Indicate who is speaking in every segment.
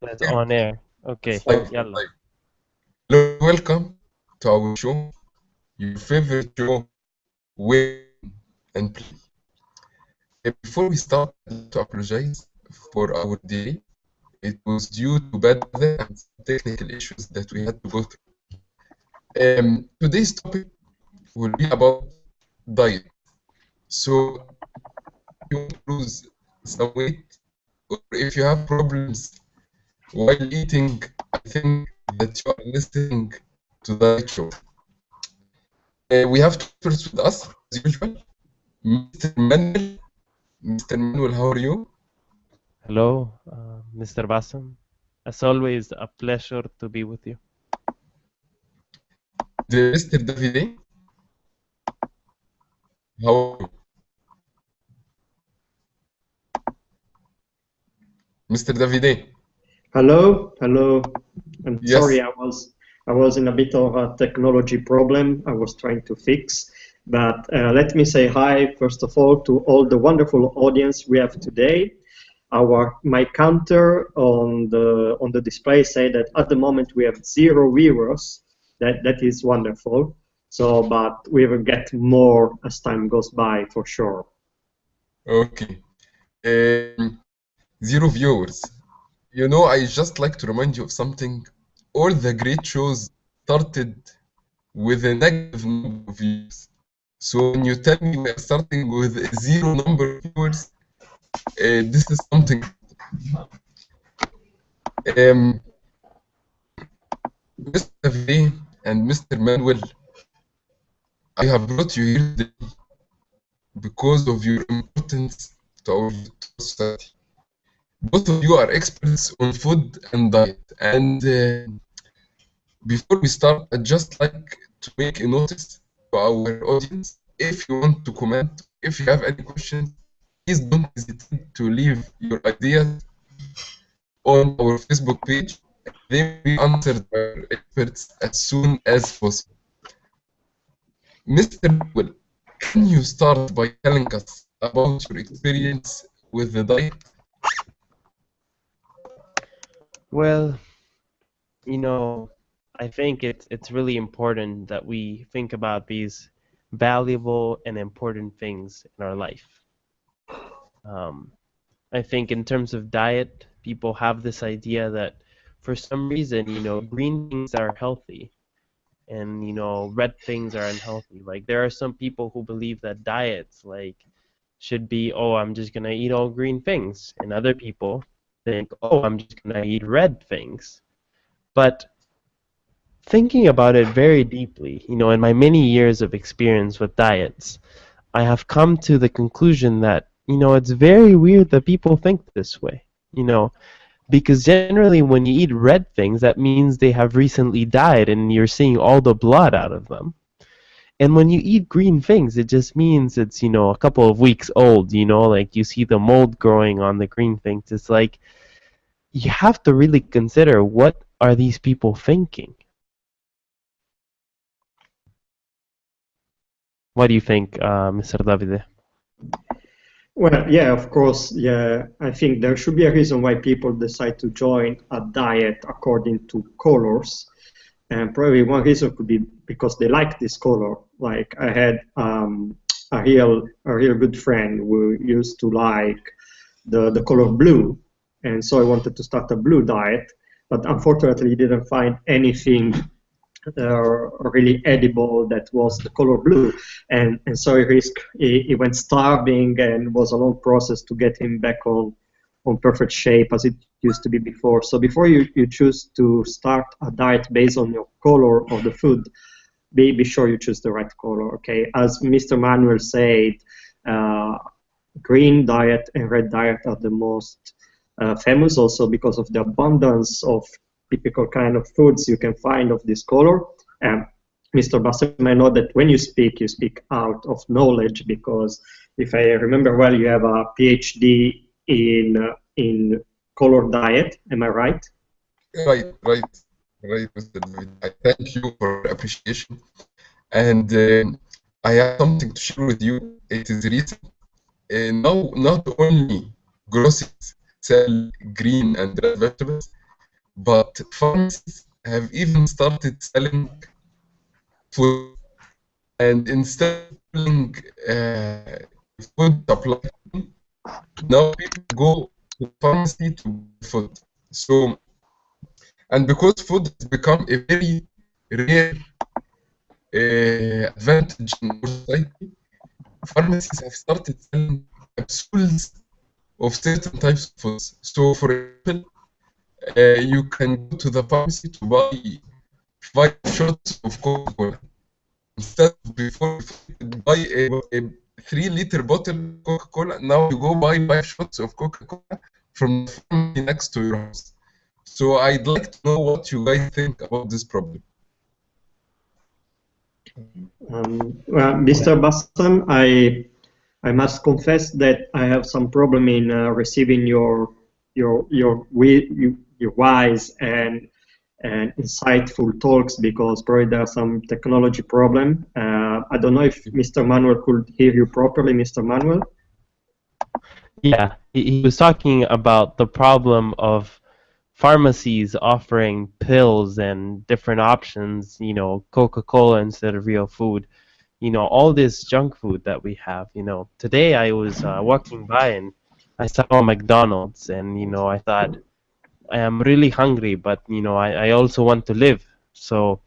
Speaker 1: That's on air. Okay,
Speaker 2: Live,
Speaker 1: yalla.
Speaker 2: live. Hello, welcome to our show, your favorite show, Win and Play. Before we start, I'd like to apologize for our delay. It was due to bad weather and some technical issues that we had to go through. Today's topic will be about diet. So, if you want to lose some weight, or if you have problems while eating, I think that you are listening to the right show. We have two experts with us, as usual. Mr. Manuel. Mr. Manuel, how are you?
Speaker 1: Hello, Mr. Bassem. As always, a pleasure to be with you.
Speaker 2: Mr. Davide, how are you? Mr. Davide,
Speaker 3: Hello, hello. I'm sorry,
Speaker 2: yes,
Speaker 3: I was in a bit of a technology problem I was trying to fix. But let me say hi first of all to all the wonderful audience we have today. My counter on the display say that at the moment we have 0 viewers. That is wonderful. So, but we will get more as time goes by for sure.
Speaker 2: okay. Um, Zero viewers. You know, I just like to remind you of something. All the great shows started with a negative number of views. So when you tell me we are starting with a zero number of viewers, this is something. Um, Mr. Davide and Mr. Manuel, I have brought you here today because of your importance to our society. Both of you are experts on food and diet. And before we start, I'd just like to make a notice to our audience. If you want to comment, if you have any questions, please don't hesitate to leave your ideas on our Facebook page. They will be answered by our experts as soon as possible. Mr. Will, can you start by telling us about your experience with the diet?
Speaker 1: Well, I think it's really important that we think about these valuable and important things in our life. Um, I think in terms of diet, people have this idea that for some reason, green things are healthy and, red things are unhealthy. Like there are some people who believe that diets like should be, oh, I'm just gonna eat all green things, and other people think, oh, I'm just gonna eat red things. But thinking about it very deeply, in my many years of experience with diets, I have come to the conclusion that, it's very weird that people think this way. Because generally when you eat red things, that means they have recently died and you're seeing all the blood out of them. And when you eat green things, it just means it's, a couple of weeks old, like you see the mold growing on the green things. It's like you have to really consider, what are these people thinking? What do you think, Mr. Davide?
Speaker 3: Well, yeah, of course, yeah. I think there should be a reason why people decide to join a diet according to colors. And probably one reason could be because they like this color. Like I had a real good friend who used to like the color blue, and so I wanted to start a blue diet, but unfortunately he didn't find anything really edible that was the color blue, and so he went starving, and was a long process to get him back on perfect shape as it used to be before. So before you choose to start a diet based on your color of the food, be sure you choose the right color. Okay, as Mr. Manuel said, uh, green diet and red diet are the most famous, also because of the abundance of typical kind of foods you can find of this color. And Mr. Bassem, I know that when you speak out of knowledge, because if I remember well, you have a PhD in color diet. Am I right?
Speaker 2: Right, right, right, Mr. David. I thank you for your appreciation. And I have something to share with you. It is recent. Now, not only groceries sell green and red vegetables, but pharmacies have even started selling food. And instead of selling food supply, now people go to the pharmacy to buy food. So, and because food has become a very rare advantage in our society, pharmacies have started selling capsules of certain types of foods. So, for example, you can go to the pharmacy to buy 5 shots of Coca-Cola. Instead of before you could buy a 3-liter bottle of Coca-Cola, now you go buy 5 shots of Coca-Cola from the pharmacy next to your house. So I'd like to know what you guys think about this problem.
Speaker 3: Well, Mr. Bassem, I must confess that I have some problem in receiving your wise and insightful talks because probably there are some technology problem. I don't know if Mr. Manuel could hear you properly, Mr. Manuel.
Speaker 1: Yeah, he was talking about the problem of pharmacies offering pills and different options, Coca-Cola instead of real food, all this junk food that we have. Today I was walking by and I saw a McDonald's, and I thought I am really hungry, but I also want to live. So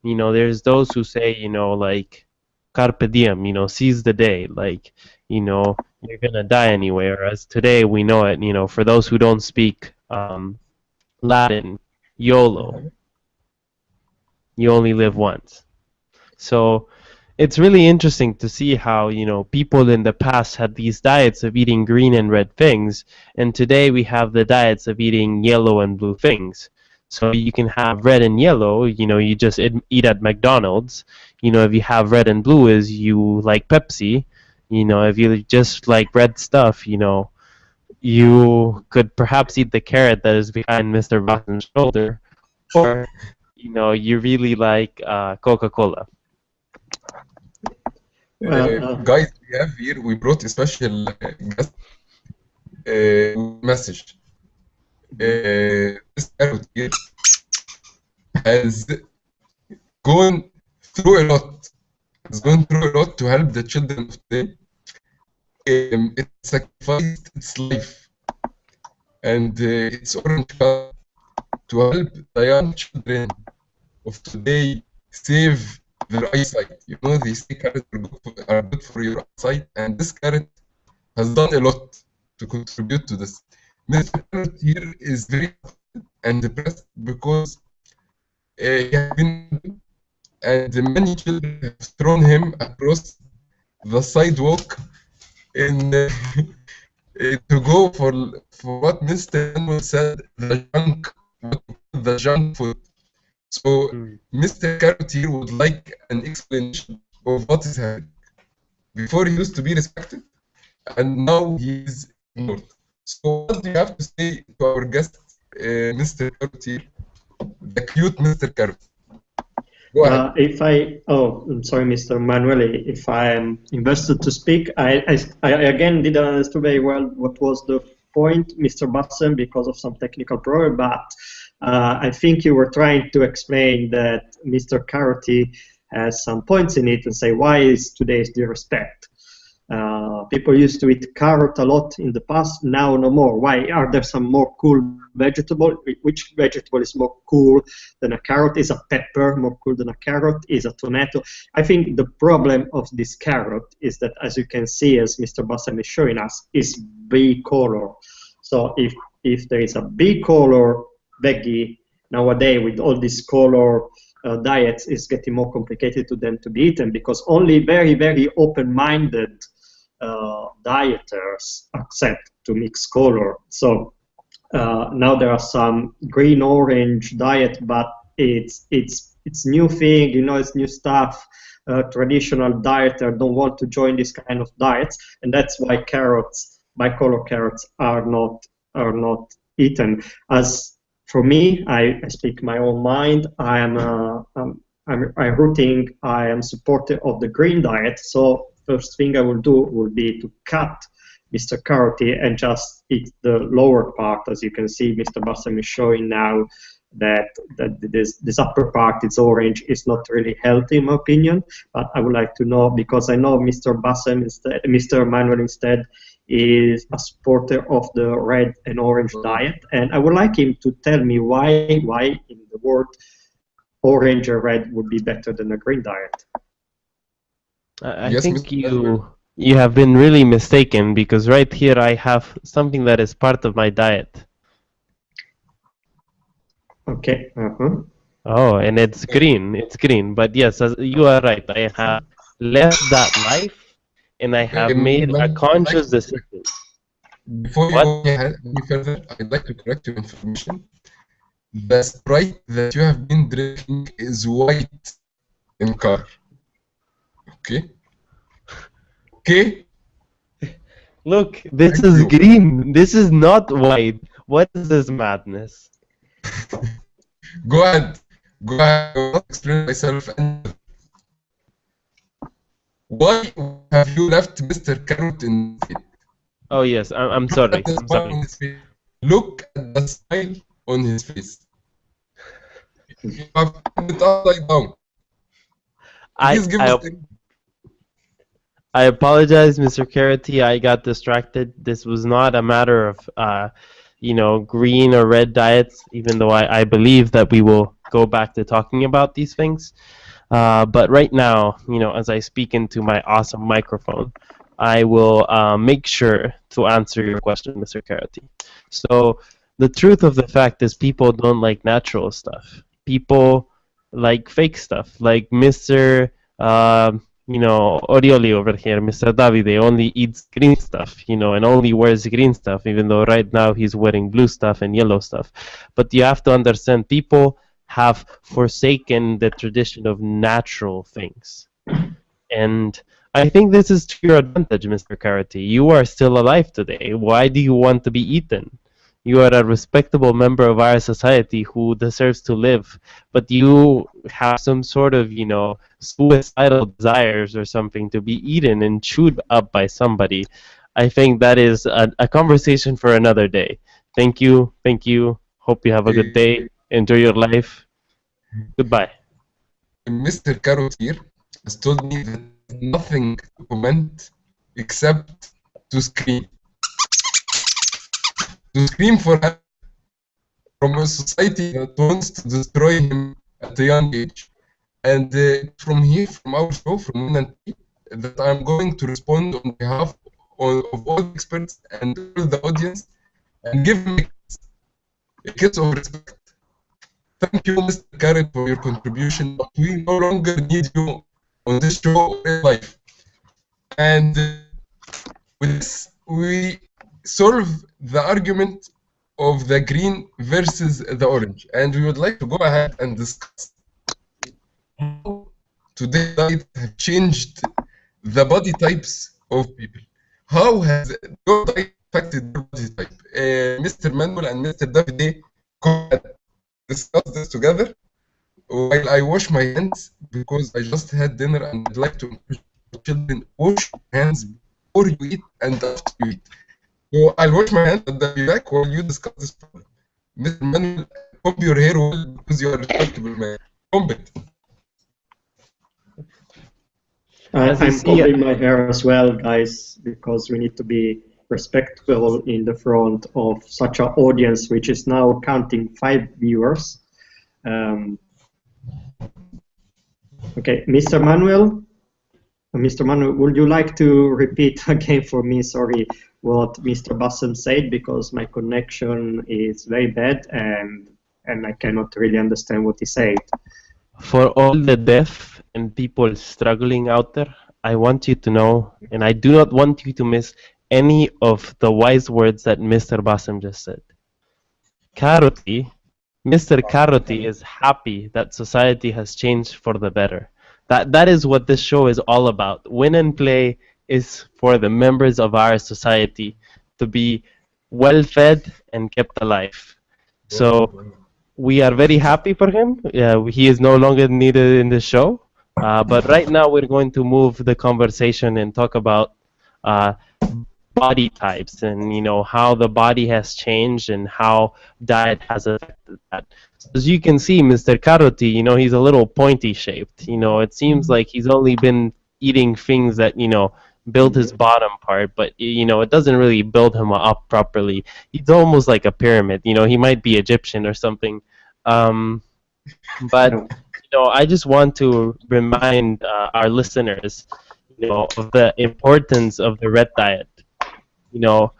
Speaker 1: there's those who say, like, carpe diem, seize the day, like, you're gonna die anyway. Whereas today we know it, for those who don't speak Latin, YOLO, you only live once. So it's really interesting to see how, people in the past had these diets of eating green and red things, and today we have the diets of eating yellow and blue things. So you can have red and yellow, you just eat at McDonald's. If you have red and blue is you like Pepsi. If you just like red stuff, you could perhaps eat the carrot that is behind Mr. Boston's shoulder, or, you really like Coca-Cola.
Speaker 2: Guys, we brought a special guest message. This carrot here has gone through a lot. Has gone through a lot to help the children of today. It sacrificed its life and its orange color to help the young children of today save their eyesight. They say carrots are good for your eyesight, and this carrot has done a lot to contribute to this. Mr. Carrot here is very and depressed because he has been, and many children have thrown him across the sidewalk in to go for what Mr. Manuel said, the junk food. So Mr. Carrot here would like an explanation of what is happening. Before he used to be respected, and now he is ignored. So what do you have to say to our guest, Mr. Carrot here, the cute Mr. Carrot? Go ahead.
Speaker 3: I'm sorry, Mr. Manuel, if I am invested to speak, I again didn't understand very well what was the point, Mr. Bassem, because of some technical problem, but I think you were trying to explain that Mr. Carroti has some points in it and say, why is today's disrespect? People used to eat carrot a lot in the past, now no more. Why? Are there some more cool vegetable? Which vegetable is more cool than a carrot? Is a pepper more cool than a carrot? Is a tomato? I think the problem of this carrot is that, as you can see, as Mr. Bassem is showing us, is bicolor. So if there is a bicolor veggie nowadays with all these color diets, is getting more complicated to them to be eaten because only very, very open-minded dieters accept to mix color. So now there are some green-orange diet, but it's new thing, it's new stuff. Traditional dieters don't want to join this kind of diets, and that's why bicolor carrots are not eaten. As for me, I speak my own mind. I am supportive of the green diet. So first thing I will do will be to cut Mr. Carroti and just eat the lower part. As you can see, Mr. Bassem is showing now that this upper part, it's orange, is not really healthy in my opinion. But I would like to know, because I know Mr. Bassem instead, Mr. Manuel instead, is a supporter of the red and orange diet, and I would like him to tell me why in the world orange or red would be better than a green diet.
Speaker 1: I
Speaker 2: Yes,
Speaker 1: think
Speaker 2: Mr. Manuel.
Speaker 1: you have been really mistaken, because right here I have something that is part of my diet.
Speaker 3: Okay.
Speaker 1: Oh, and it's green. It's green. But yes, you are right. I have left that life, and I have
Speaker 2: Mr.
Speaker 1: made a
Speaker 2: Manuel, I'd like
Speaker 1: conscious
Speaker 2: to
Speaker 1: decision.
Speaker 2: before you
Speaker 1: What?
Speaker 2: go any further, I'd like to correct your information. The Sprite that you have been drinking is white in color. Okay? Okay?
Speaker 1: Look, this
Speaker 2: Thank
Speaker 1: is
Speaker 2: you.
Speaker 1: green. This is not white. What is this madness?
Speaker 2: Go ahead. Go ahead. I will not explain myself. And why have you left Mr. Carrot in the state?
Speaker 1: Oh yes, I'm
Speaker 2: Look
Speaker 1: sorry.
Speaker 2: at the
Speaker 1: I'm
Speaker 2: smile on
Speaker 1: sorry.
Speaker 2: his face. Look at the smile on his face. You have turned it upside down. Please give us
Speaker 1: I apologize, Mr. Carity. I got distracted. This was not a matter of, green or red diets, even though I believe that we will go back to talking about these things. But right now, as I speak into my awesome microphone, I will make sure to answer your question, Mr. Carity. So the truth of the fact is people don't like natural stuff. People like fake stuff, like Mr. Orioli over here, Mr. Davide only eats green stuff, and only wears green stuff, even though right now he's wearing blue stuff and yellow stuff. But you have to understand, people have forsaken the tradition of natural things. And I think this is to your advantage, Mr. Carity. You are still alive today. Why do you want to be eaten? You are a respectable member of our society who deserves to live, but you have some sort of, suicidal desires or something to be eaten and chewed up by somebody. I think that is a conversation for another day. Thank you. Thank you. Hope you have a good day. Enjoy your life. Goodbye.
Speaker 2: Mr. Carrot here has told me that nothing to comment except to scream. To scream for help from a society that wants to destroy him at a young age. And from here, from our show, from Minanti, that I'm going to respond on behalf of all the experts and all the audience and give him a kiss of respect. Thank you, Mr. Karen, for your contribution, but we no longer need you on this show or in life. And with this, we solve the argument of the green versus the orange. And we would like to go ahead and discuss how today's diet have changed the body types of people. How has your diet affected your body type? Mr. Manuel and Mr. Davide, go ahead, discuss this together while I wash my hands because I just had dinner and I'd like to encourage children wash your hands before you eat and after you eat. So I'll wash my hands and I'll be back while you discuss this problem. Mr. Manuel, comb your hair well because you are a respectable man. Comb it.
Speaker 3: I'm combing my hair as well, guys, because we need to be respectful in the front of such an audience, which is now counting 5 viewers. Okay, Mr. Manuel, would you like to repeat again for me, sorry, what Mr. Bassem said, because my connection is very bad and I cannot really understand what he said.
Speaker 1: For all the deaf and people struggling out there, I want you to know, and I do not want you to miss any of the wise words that Mr. Bassem just said. Mr. Karoti is happy that society has changed for the better. That is what this show is all about. Win and Play is for the members of our society to be well fed and kept alive. So we are very happy for him. He is no longer needed in the show. But right now we're going to move the conversation and talk about body types and how the body has changed and how diet has affected that. So as you can see, Mr. Karoti, he's a little pointy shaped. It seems like he's only been eating things that build his bottom part, but it doesn't really build him up properly. He's almost like a pyramid. He might be Egyptian or something. But
Speaker 3: No.
Speaker 1: I just want to remind our listeners, of the importance of the red diet. You know,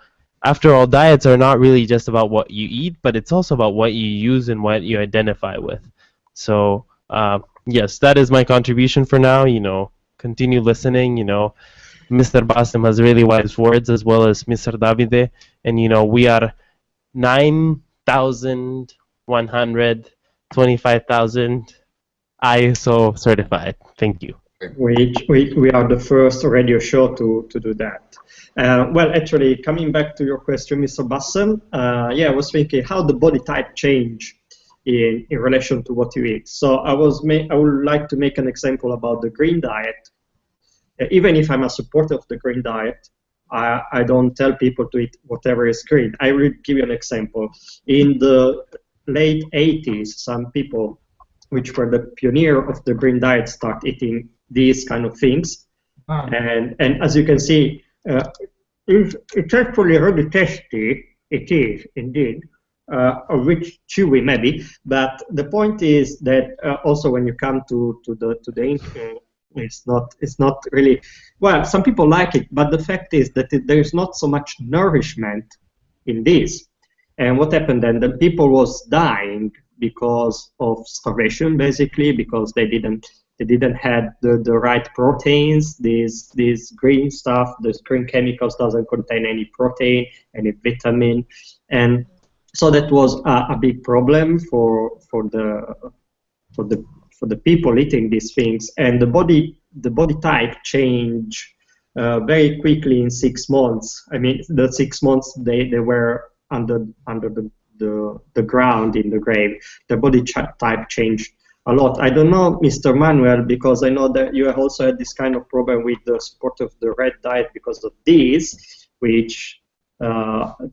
Speaker 1: After all, diets are not really just about what you eat, but it's also about what you use and what you identify with. So, yes, that is my contribution for now. Continue listening. Mr. Bassem has really wise words as well as Mr. Davide, and we are 9,125,000 ISO certified. Thank you.
Speaker 3: We are the first radio show to do that. Well, actually, coming back to your question, Mr. Bassem, yeah, I was thinking how the body type change in relation to what you eat. So I would like to make an example about the green diet. Even if I'm a supporter of the green diet, I don't tell people to eat whatever is green. I will give you an example. In the late 80s, some people, which were the pioneer of the green diet, start eating these kind of things. And as you can see, it's actually really tasty. It is indeed. A rich chewy maybe, but the point is that also when you come to the it's not really, well, some people like it, but the fact is that there's not so much nourishment in this. And what happened then? The people was dying because of starvation, basically, because they didn't have the right proteins. These green stuff, these green chemicals doesn't contain any protein, any vitamin, and so that was a big problem for the people eating these things. And the body type changed very quickly in 6 months. I mean, the 6 months they were under the ground in the grave. The body type changed a lot. I don't know, Mr. Manuel, because I know that you have also had this kind of problem with the support of the red diet because of this, which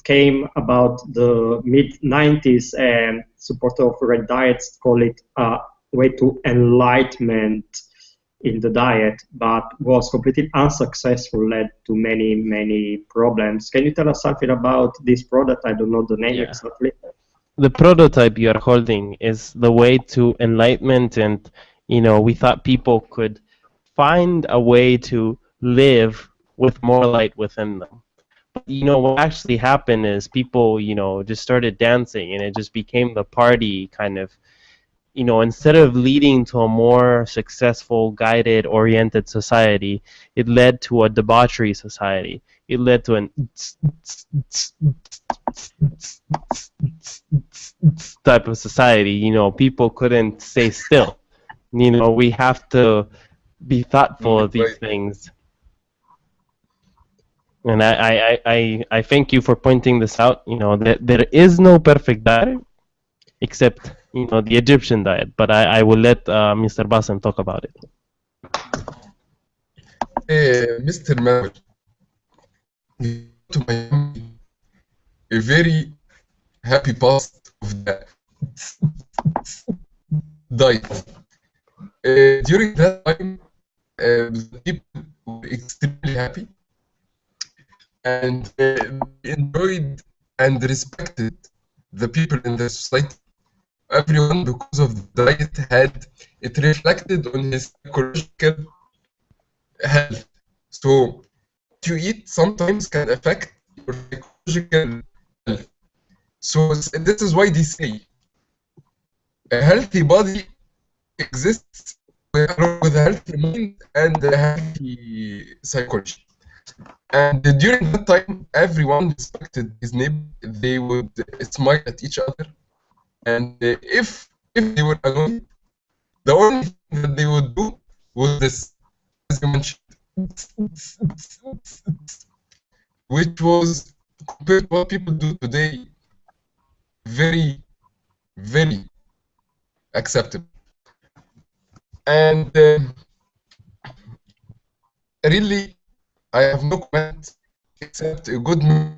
Speaker 3: came about the mid-90s, and supporter of red diets call it a way to enlightenment in the diet, but was completely unsuccessful, led to many problems. Can you tell us something about this product? I don't know the name exactly.
Speaker 1: The prototype you are holding is the way to enlightenment, and we thought people could find a way to live with more light within them. But what actually happened is people just started dancing, and it just became the party kind of. Instead of leading to a more successful, guided, oriented society, it led to a debauchery society. It led to an type of society. People couldn't stay still. We have to be thoughtful of these things. And I thank you for pointing this out. That there is no perfect diet except the Egyptian diet. But I will let Mr. Bassem talk about it.
Speaker 2: Mr. Manuel, to my family, a very happy past of the diet. During that time, the people were extremely happy, and they enjoyed and respected the people in the society. Everyone, because of the diet, it reflected on his psychological health. So what you eat sometimes can affect your psychological health. So this is why they say a healthy body exists with a healthy mind and a healthy psychology. And during that time, everyone respected his neighbor. They would smile at each other. And if they were annoyed, the only thing that they would do was this, as you mentioned, which was, compared to what people do today, very, very acceptable. And really, I have no comment accept a good memory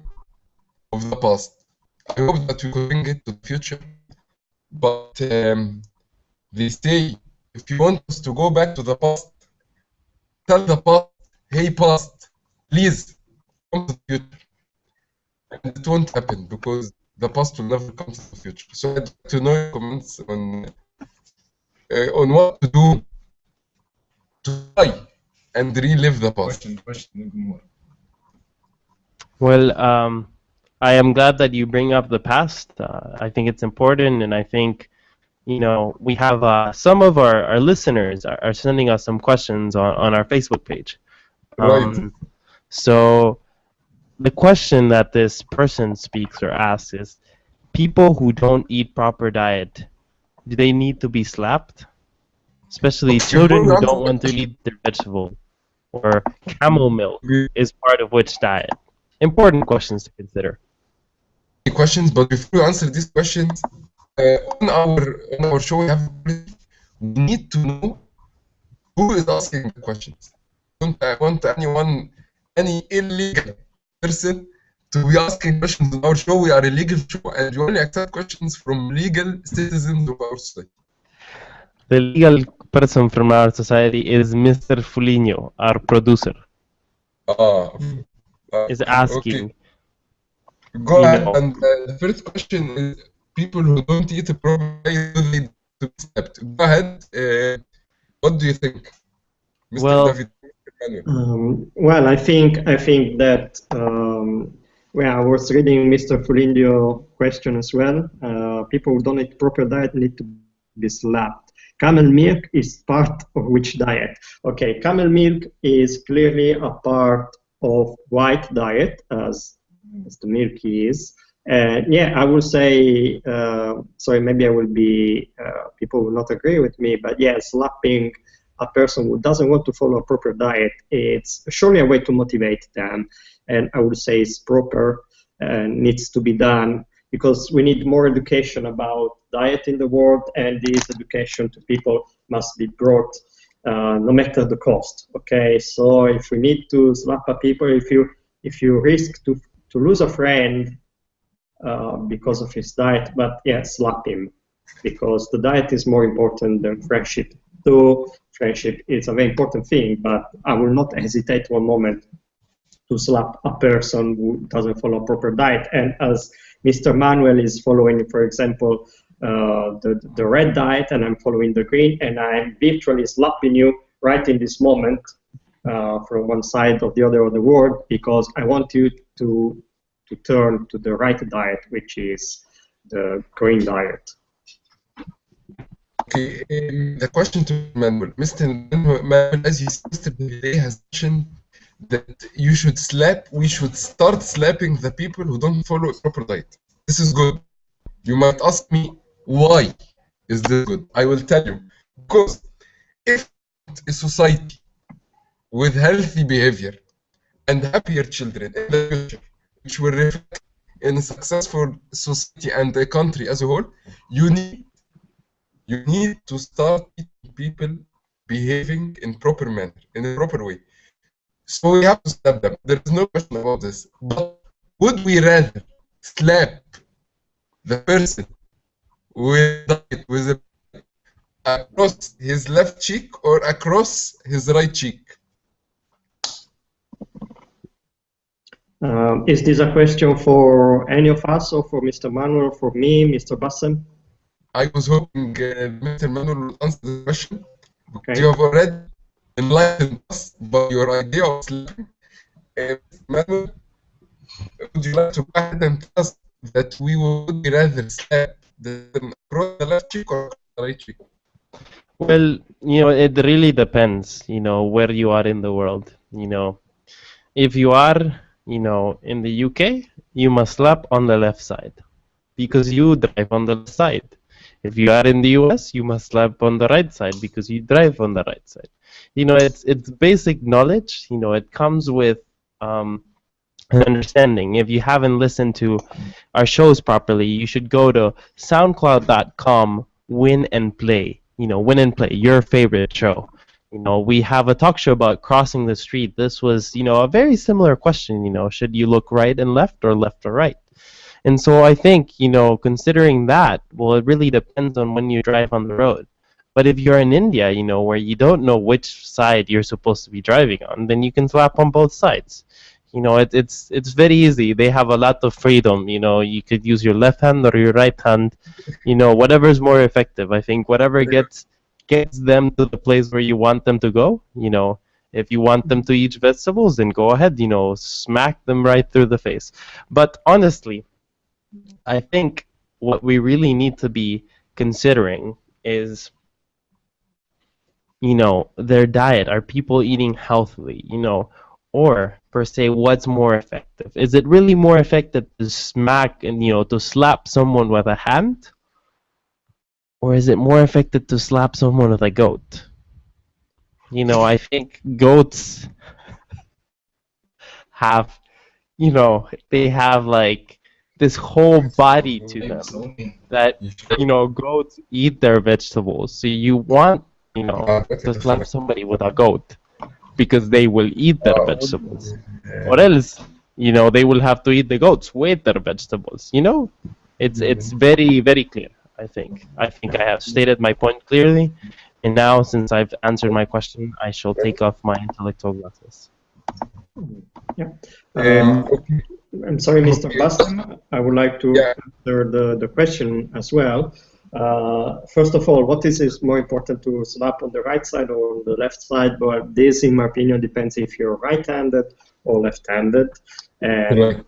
Speaker 2: of the past. I hope that we could bring it to the future. But they say if you want us to go back to the past, tell the past, hey past, please come to the future. And it won't happen because the past will never come to the future. So I'd like to know your comments on what to do to try and relive the past.
Speaker 1: Well, I am glad that you bring up the past. I think it's important, and I think, you know, we have some of our listeners are sending us some questions on our Facebook page.
Speaker 2: Right.
Speaker 1: So the question that this person speaks or asks is, people who don't eat proper diet, do they need to be slapped? Especially children who don't want to eat their vegetable, or camel milk is part of which diet? Important questions to consider.
Speaker 2: Questions, but before you answer these questions, on our show we have we need to know who is asking the questions. Don't want any illegal person to be asking questions on our show. We are a legal show and we only accept questions from legal citizens of our society.
Speaker 1: The legal person from our society is Mr. Foligno, our producer. Is asking.
Speaker 2: Okay. Go ahead. And the first question is: people who don't eat a proper diet, do they need to be slapped? Go ahead. What do you think, Mr.
Speaker 1: Well,
Speaker 2: David?
Speaker 3: Well, I think that I was reading Mr. Foligno question as well. People who don't eat proper diet need to be slapped. Camel milk is part of which diet? Okay, camel milk is clearly a part of white diet, as the milk is. Yeah, I will say, sorry, maybe I will be, people will not agree with me, but yeah, slapping a person who doesn't want to follow a proper diet, it's surely a way to motivate them. And I would say it's proper and needs to be done, because we need more education about diet in the world, and this education to people must be brought no matter the cost. Okay, so if we need to slap a people, if you risk to lose a friend because of his diet, but yeah, slap him, because the diet is more important than friendship. Though friendship is a very important thing, but I will not hesitate one moment to slap a person who doesn't follow a proper diet. And as Mr. Manuel is following, for example, the red diet, and I'm following the green, and I'm virtually slapping you right in this moment from one side or the other of the world, because I want you to turn to the right diet, which is the green diet.
Speaker 2: Okay, the question to Manuel. Mr. Manuel, as you said today, has mentioned that we should start slapping the people who don't follow a proper diet. This is good. You might ask me, why is this good? I will tell you. Because if a society with healthy behavior and happier children in the future, which will reflect in a successful society and the country as a whole, you need to start people behaving in proper manner, in a proper way. So we have to slap them. There is no question about this. But would we rather slap the person with across his left cheek or across his right cheek?
Speaker 3: Is this a question for any of us, or for Mr. Manuel, for me, Mr. Bassem?
Speaker 2: I was hoping Mr. Manuel will answer the question.
Speaker 3: Okay.
Speaker 2: You have already enlightened us by your idea of slapping. Manuel, would you like to go ahead and tell us that we would rather slap across the left cheek or the right cheek?
Speaker 1: Well, it really depends, where you are in the world. If you are, in the UK, you must slap on the left side, because you drive on the left side. If you are in the US, you must slap on the right side, because you drive on the right side. It's basic knowledge. It comes with an understanding. If you haven't listened to our shows properly, you should go to soundcloud.com, win and play, your favorite show. We have a talk show about crossing the street. This was, a very similar question, should you look right and left or right? And so I think, considering that, well, it really depends on when you drive on the road. But if you're in India, where you don't know which side you're supposed to be driving on, then you can slap on both sides. It's very easy. They have a lot of freedom. You could use your left hand or your right hand. Whatever's more effective. I think whatever gets them to the place where you want them to go. If you want them to eat vegetables, then go ahead. Smack them right through the face. But honestly, I think what we really need to be considering is, their diet. Are people eating healthily? Or per se, what's more effective? Is it really more effective to smack and to slap someone with a hand, or is it more effective to slap someone with a goat? I think goats have, they have like this whole body to them that, goats eat their vegetables. So you want, to slap somebody with a goat because they will eat their vegetables. Or else, they will have to eat the goats with their vegetables. It's very, very clear, I think. I think I have stated my point clearly. And now, since I've answered my question, I shall take off my intellectual glasses.
Speaker 3: Yeah. I'm sorry, Mr. Bassem. I would like to answer the question as well. First of all, what is more important to slap on the right side or on the left side? But this, in my opinion, depends if you're right-handed or left-handed. And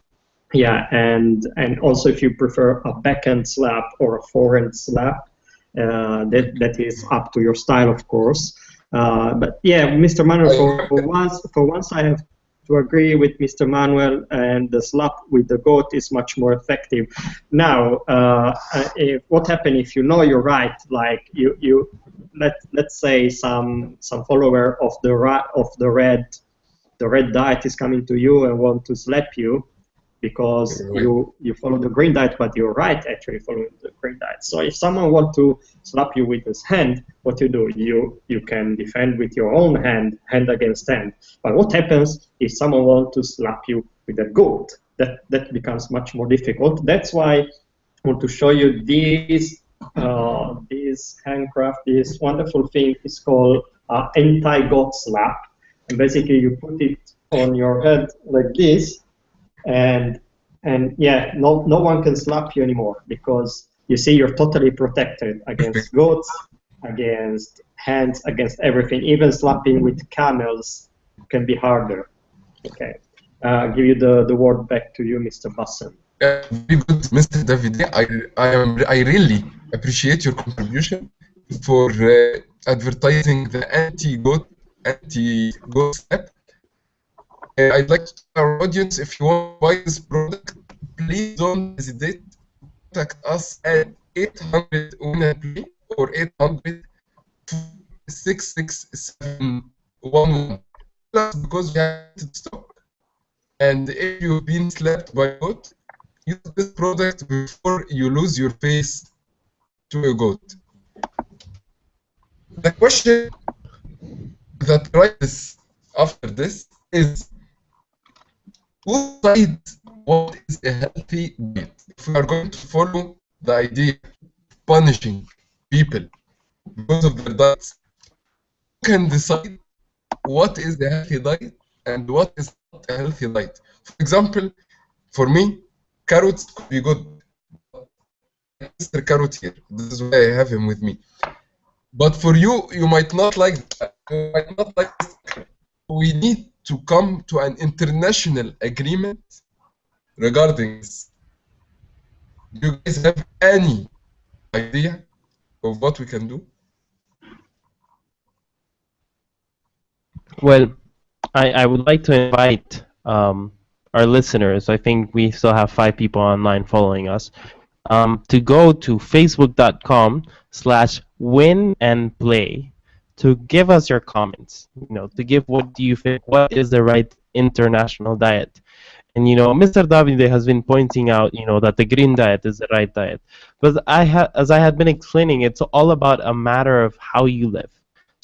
Speaker 3: yeah, and also if you prefer a backhand slap or a forehand slap, that is up to your style, of course. But yeah, Mr. Manuel, for once I have to agree with Mr. Manuel, and the slap with the goat is much more effective. Now, what happens if you know you're right? Like let's say some follower of the red diet is coming to you and want to slap you because you follow the green diet, but you're right actually following the green diet. So if someone wants to slap you with his hand, what you do? You can defend with your own hand against hand. But what happens if someone wants to slap you with a goat? That becomes much more difficult. That's why I want to show you this handcraft. This wonderful thing is called anti-goat slap. And basically you put it on your head like this, and yeah, no one can slap you anymore because you see you're totally protected against goats, against hands, against everything. Even slapping with camels can be harder. Okay, I'll give you the word back to you, Mr. Bassem.
Speaker 2: Very good, Mr. Davide. I really appreciate your contribution for advertising the anti-goat step. I'd like to tell our audience, if you want to buy this product, please don't hesitate to contact us at 800 WINAPLAY or 800 6611. Because we have limited stock. And if you've been slapped by a goat, use this product before you lose your face to a goat. The question that arises after this is, who decides what is a healthy diet? If we are going to follow the idea of punishing people because of their diets, who can decide what is a healthy diet and what is not a healthy diet? For example, for me, carrots could be good. Mr. Carrot here, this is why I have him with me. But for you, you might not like that. You might not like this. We need to come to an international agreement regarding this. Do you guys have any idea of what we can do?
Speaker 1: Well, I would like to invite our listeners, I think we still have 5 people online following us, to go to facebook.com/winandplay to give us your comments, to give what do you think, what is the right international diet. And Mr. Davide has been pointing out, that the green diet is the right diet. But as I had been explaining, it's all about a matter of how you live.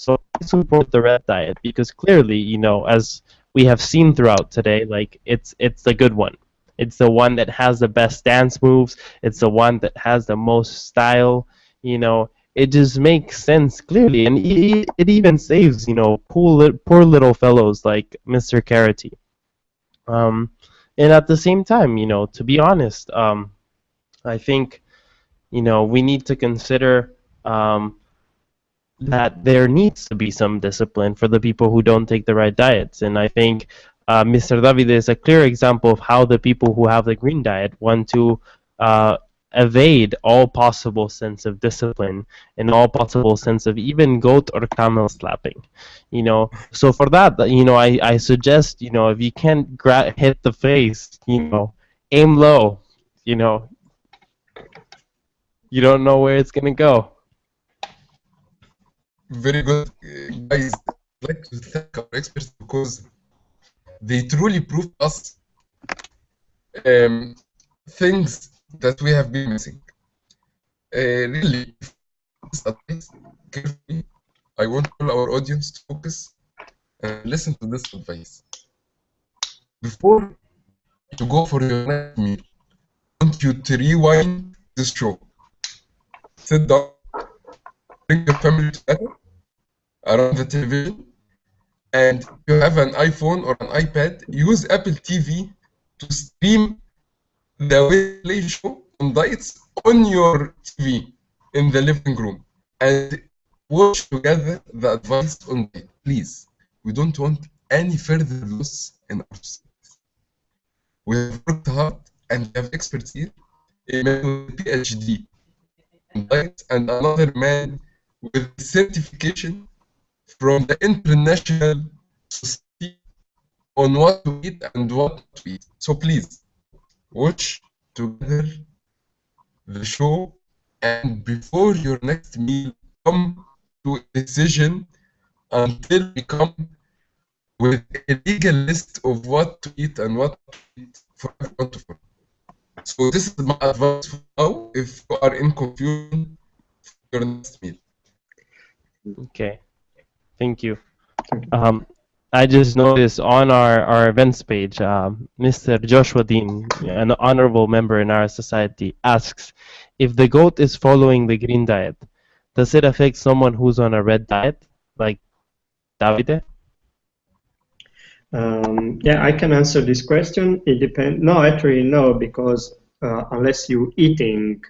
Speaker 1: So I support the red diet because clearly, as we have seen throughout today, like it's the good one. It's the one that has the best dance moves. It's the one that has the most style. It just makes sense clearly, and it even saves, poor little fellows like Mr. Carity. Um, and at the same time, to be honest, I think we need to consider that there needs to be some discipline for the people who don't take the right diets. And I think Mr. David is a clear example of how the people who have the green diet want to uh, evade all possible sense of discipline and all possible sense of even goat or camel slapping. So for that, I suggest, if you can't hit the face, aim low. You know, you don't know where it's gonna go.
Speaker 2: Very good, guys. I'd like to thank our experts because they truly proved us things that we have been missing. Really, this advice carefully. I want all our audience to focus and listen to this advice. Before you go for your next meal, I want you to rewind this show. Sit down, bring your family together around the television, and if you have an iPhone or an iPad, use Apple TV to stream the Way Play show on diets on your TV in the living room and watch together the advice on diet. Please, we don't want any further loss in our society. We have worked hard and we have experts here, a man with a PhD in diet and another man with certification from the International Society on what to eat and what not to eat. So please, watch together the show, and before your next meal, come to a decision until we come with a legal list of what to eat and what to eat for everyone to follow. So this is my advice for now if you are in confusion for your next meal.
Speaker 1: Okay, thank you. I just noticed on our events page, Mr. Joshua Dean, an honorable member in our society, asks if the goat is following the green diet, does it affect someone who's on a red diet, like Davide?
Speaker 3: Yeah, I can answer this question. It depends. No, actually, no, because unless you're eating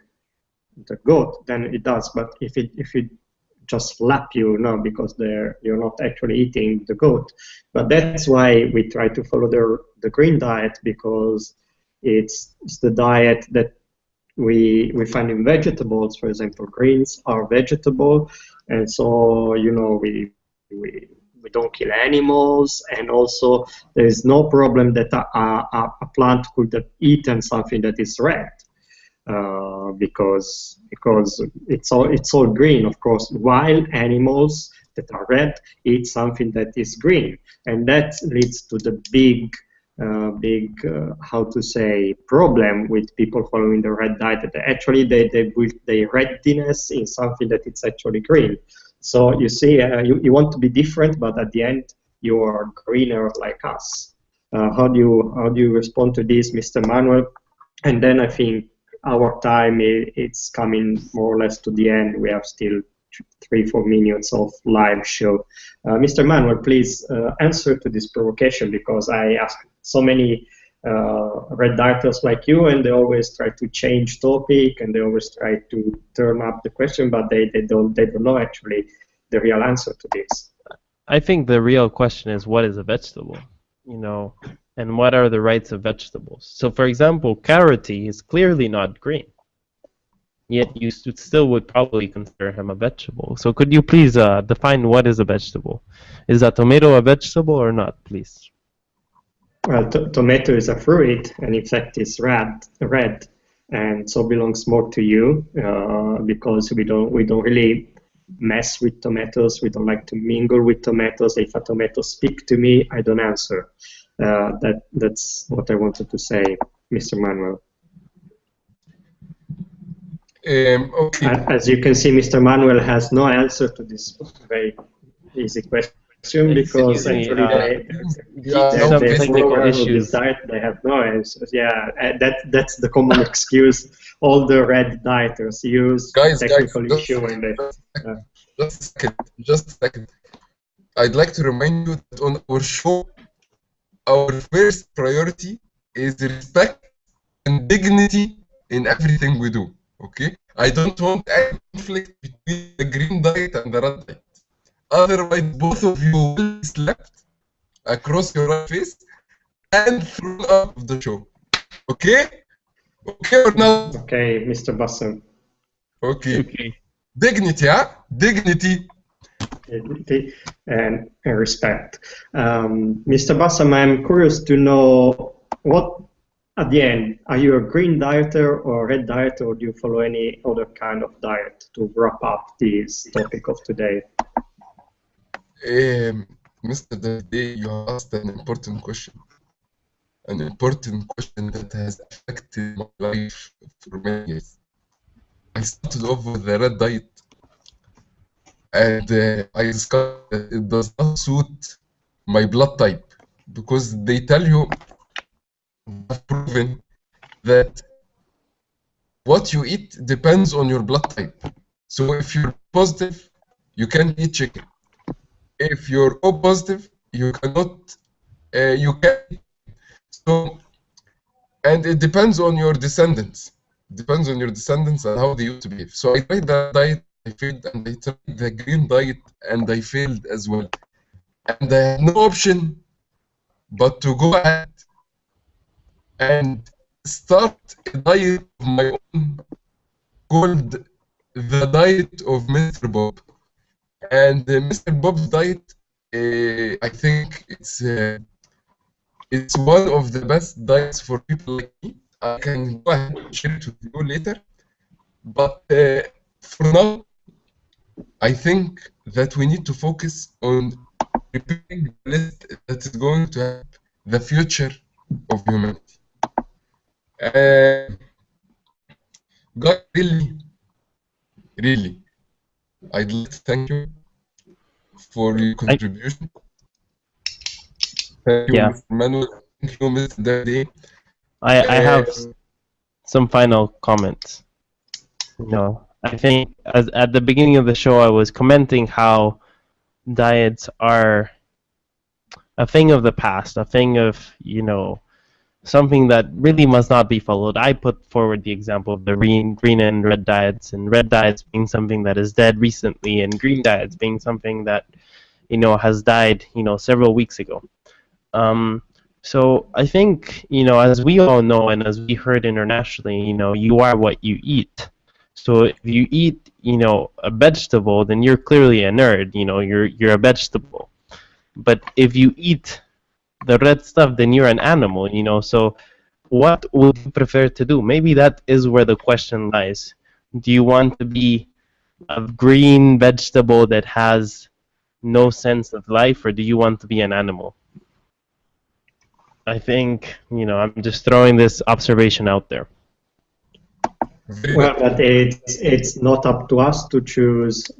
Speaker 3: the goat, then it does. But if it just slap you, no, because you're not actually eating the goat. But that's why we try to follow the green diet, because it's the diet that we find in vegetables. For example, greens are vegetable, and so we we don't kill animals, and also there is no problem that a plant could have eaten something that is red. Because it's all green. Of course, wild animals that are red eat something that is green, and that leads to the big how to say problem with people following the red diet. That actually they build their reddiness in something that it's actually green. So you see, you want to be different, but at the end you are greener like us. How do you respond to this, Mr. Manuel? And then I think our time it's coming more or less to the end. We have still 3-4 minutes of live show. Mr. Manuel, please answer to this provocation, because I ask so many red dieters like you, and they always try to change topic, and they always try to turn up the question, but they don't know actually the real answer to this.
Speaker 1: I think the real question is, what is a vegetable? And what are the rights of vegetables? So, for example, carroty is clearly not green, yet you still would probably consider him a vegetable. So, could you please define what is a vegetable? Is a tomato a vegetable or not, please?
Speaker 3: Well, tomato is a fruit, and in fact it's red, and so belongs more to you, because we don't really mess with tomatoes. We don't like to mingle with tomatoes. If a tomato speaks to me, I don't answer. That's what I wanted to say, Mr. Manuel.
Speaker 2: Okay.
Speaker 3: As you can see, Mr. Manuel has no answer to this very easy question because
Speaker 1: Excuse me,
Speaker 3: actually
Speaker 2: now
Speaker 1: some
Speaker 3: they
Speaker 2: facing
Speaker 1: technical
Speaker 3: follow this
Speaker 1: issues.
Speaker 3: diet, they have no answers. Yeah, that's the common excuse all the red dieters use,
Speaker 2: guys,
Speaker 3: technical
Speaker 2: just
Speaker 3: issue, and they,
Speaker 2: just a second, just a second. I'd like to remind you that on our show, our first priority is respect and dignity in everything we do. Okay? I don't want any conflict between the green diet and the red diet. Otherwise, both of you will be slapped across your right face and thrown out of the show. Okay? Okay or not?
Speaker 3: okay, Mr. Bassem.
Speaker 2: Okay.
Speaker 1: Okay.
Speaker 2: Dignity, huh? Dignity.
Speaker 3: And respect. Mr. Bassam, I'm curious to know what, at the end, are you a green dieter or a red dieter, or do you follow any other kind of diet to wrap up this topic of today?
Speaker 2: Mr. Davide, you have asked an important question. An important question that has affected my life for many years. I started off with the red diet, and I discovered that it does not suit my blood type because they tell you, have proven that what you eat depends on your blood type. So if you're positive, you can eat chicken. If you're O positive, you cannot. You can. So, and it depends on your descendants. Depends on your descendants and how they used to behave. So I tried that diet, I failed, and I tried the green diet, and I failed as well. And I had no option but to go ahead and start a diet of my own called the diet of Mr. Bob. And Mr. Bob's diet, I think it's one of the best diets for people like me. I can go ahead and share it with you later. But for now, I think that we need to focus on preparing the list that is going to have the future of humanity. God, really, I'd like to thank you for your contribution. Thank you,
Speaker 1: Yeah.
Speaker 2: Mr. Manuel. Thank you, Mr. Daddy.
Speaker 1: I have some final comments. I think at the beginning of the show I was commenting how diets are a thing of the past, a thing of, something that really must not be followed. I put forward the example of the green and red diets, and red diets being something that is dead recently, and green diets being something that, has died, several weeks ago. So I think, as we all know and as we heard internationally, you are what you eat. So if you eat, a vegetable, then you're clearly a nerd. You're a vegetable. But if you eat the red stuff, then you're an animal. So what would you prefer to do? Maybe that is where the question lies. Do you want to be a green vegetable that has no sense of life, or do you want to be an animal? I think, I'm just throwing this observation out there.
Speaker 3: Well, but it's not up to us to choose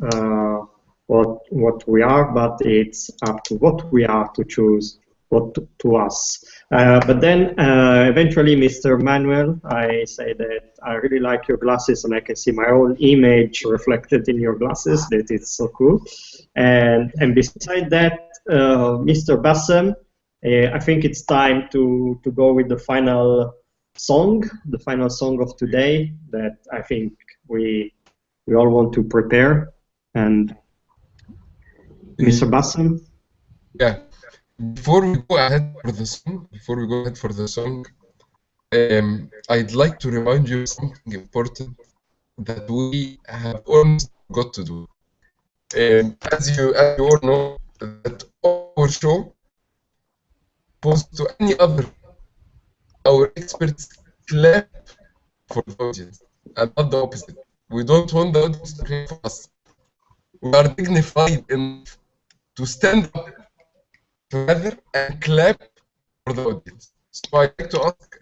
Speaker 3: what we are, but it's up to what we are to choose what to us. But then eventually, Mr. Manuel, I say that I really like your glasses, and I can see my own image reflected in your glasses. That is so cool. And beside that, Mr. Bassem, I think it's time to go with the final song of today that I think we all want to prepare. And Mr. Bassem?
Speaker 2: Yeah. Before we go ahead for the song, I'd like to remind you something important that we have almost got to do. As you all know, that our show, opposed to any other, our experts clap for the audience and not the opposite. We don't want the audience to clap for us. We are dignified enough to stand up together and clap for the audience. So I'd like to ask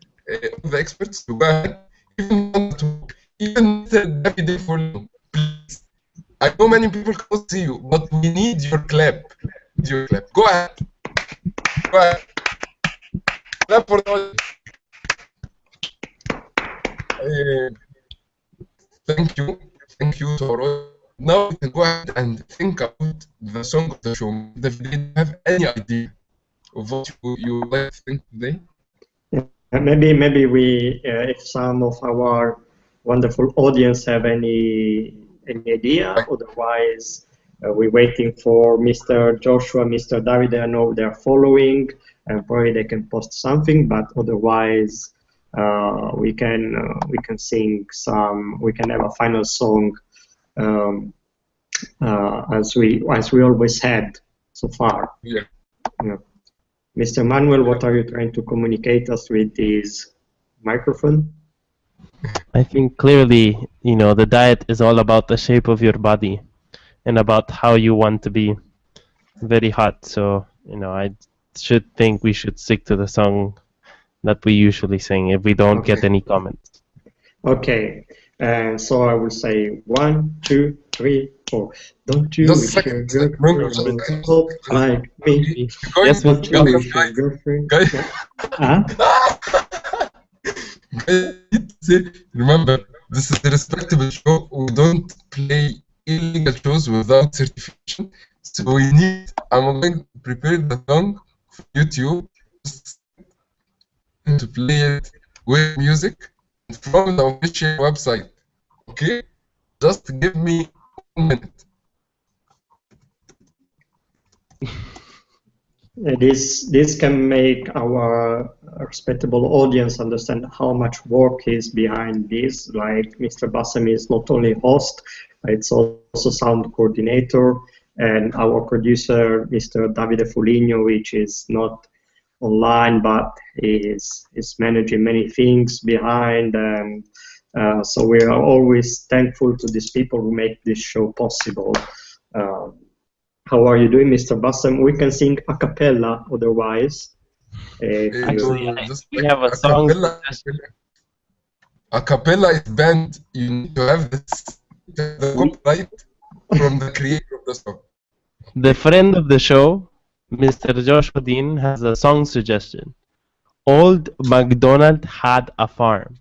Speaker 2: all the experts to go ahead, even Mr. David, please I know many people cannot see you, but we need your clap. Your clap. Go ahead. Go ahead. Clap for the audience. Thank you. Thank you, Toro. Now we can go ahead and think about the song of the show. If you have any idea of what you would like to think today?
Speaker 3: Maybe we, if some of our wonderful audience have any idea, otherwise we're waiting for Mr. Joshua, Mr. David. I know they're following, and probably they can post something. But otherwise, we can sing some. We can have a final song, as we always had so far.
Speaker 2: Yeah.
Speaker 3: Yeah. Mr. Manuel, what are you trying to communicate us with this microphone?
Speaker 1: I think clearly, the diet is all about the shape of your body and about how you want to be very hot. So, I should think we should stick to the song that we usually sing if we don't get any comments.
Speaker 3: Okay, and so I will say 1, 2, 3, 4. Don't you wish your girlfriend was hot like me?
Speaker 1: Yes,
Speaker 3: Don't you wish your girlfriend?
Speaker 2: Remember, this is a respectable show. We don't play illegal shows without certification. So I'm going to prepare the song for YouTube and to play it with music from the official website. Okay? Just give me 1 minute.
Speaker 3: This can make our respectable audience understand how much work is behind this. Like Mr. Bassem is not only host, it's also sound coordinator, and our producer, Mr. Davide Foligno, which is not online but is managing many things behind. And so we are always thankful to these people who make this show possible. How are you doing, Mr. Bassem? We can sing a cappella otherwise.
Speaker 1: Actually, we have a song.
Speaker 2: A cappella is banned. You need to have the copyright from the creator of the song.
Speaker 1: The friend of the show, Mr. Joshua Dean, has a song suggestion. Old MacDonald had a farm.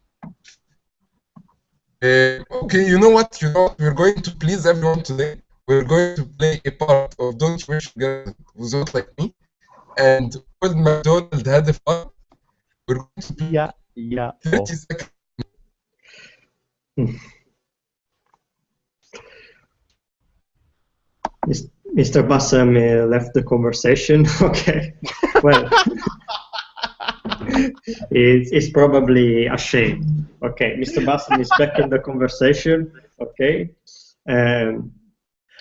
Speaker 2: Okay, you know what? We're going to please everyone today. We're going to play a part of Don't You Wish Your Girlfriend Was Hot Like Me, and Old MacDonald had a farm. We're going to play 30 seconds.
Speaker 3: Mr. Bassem left the conversation. Okay, well, it's probably a shame. Okay, Mr. Bassem is back in the conversation. Okay,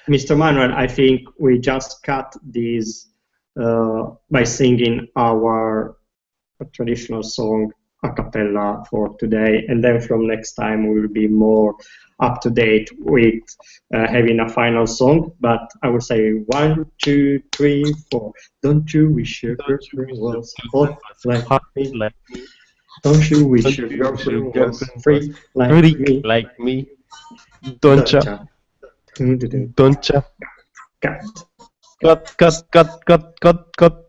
Speaker 3: Mr. Manuel, I think we just cut this by singing our traditional song a cappella for today, and then from next time we will be more up to date with having a final song. But I will say 1, 2, 3, 4. Don't you wish your girlfriend was hot like me? Don't you wish your girlfriend was free like me?
Speaker 1: Don't ya? Don't ya?
Speaker 3: Cut.
Speaker 1: Cut.